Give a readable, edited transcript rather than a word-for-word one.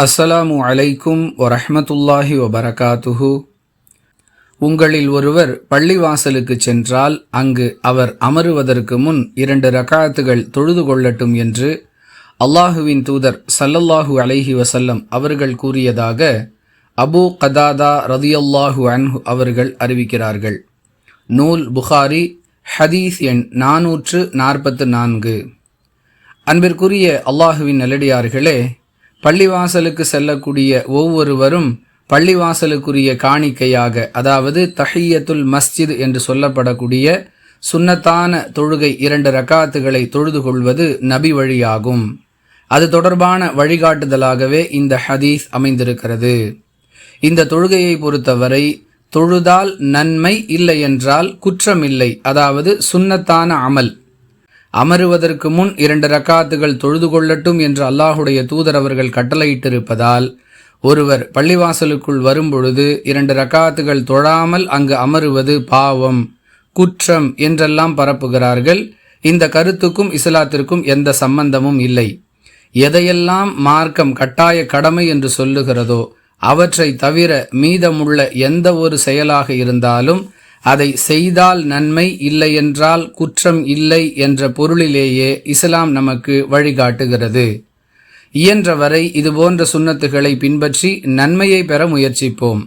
அஸ்ஸலாமு அலைக்கும் வரஹ்மத்துல்லாஹி வபரகாத்துஹு. உங்களில் ஒருவர் பள்ளிவாசலுக்கு சென்றால் அங்கு அவர் அமருவதற்கு முன் 2 ரகாத்துகள் தொழுது கொள்ளட்டும் என்று அல்லாஹுவின் தூதர் ஸல்லல்லாஹு அலைஹி வஸல்லம் அவர்கள் கூறியதாக அபூ கதாதா ரதியல்லாஹு அன்ஹு அவர்கள் அறிவிக்கிறார்கள். நூல் புகாரி, ஹதீஸ் எண் 444. அன்பிற்குரிய அல்லாஹுவின் நல்லடியார்களே, பள்ளிவாசலுக்கு செல்லக்கூடிய ஒவ்வொருவரும் பள்ளிவாசலுக்குரிய காணிக்கையாக, அதாவது தஹிய்யத்துல் மஸ்ஜித் என்று சொல்லப்படக்கூடிய சுன்னத்தான தொழுகை 2 ரக்காத்துகளை தொழுது கொள்வது நபி வழியாகும். அது தொடர்பான வழிகாட்டுதலாகவே இந்த ஹதீஸ் அமைந்திருக்கிறது. இந்த தொழுகையை பொறுத்தவரை தொழுதால் நன்மை, இல்லை என்றால் குற்றமில்லை. அதாவது சுன்னத்தான அமல். அமருவதற்கு முன் 2 ரக்காத்துகள் தொழுது கொள்ளட்டும் என்று அல்லாஹுடைய தூதர் அவர்கள் கட்டளையிட்டிருப்பதால் ஒருவர் பள்ளிவாசலுக்குள் வரும்பொழுது 2 ரக்காத்துகள் தொழாமல் அங்கு அமருவது பாவம், குற்றம் என்றெல்லாம் பரப்புகிறார்கள். இந்த கருத்துக்கும் இஸ்லாத்திற்கும் எந்த சம்பந்தமும் இல்லை. எதையெல்லாம் மார்க்கம் கட்டாய கடமை என்று சொல்லுகிறதோ அவற்றை தவிர மீதமுள்ள எந்த ஒரு செயலாக இருந்தாலும் அதை செய்தால் நன்மை, இல்லை என்றால் குற்றம் இல்லை என்ற பொருளிலேயே இஸ்லாம் நமக்கு வழிகாட்டுகிறது. இயன்றவரை இதுபோன்ற சுன்னத்துகளை பின்பற்றி நன்மையை பெற முயற்சிப்போம்.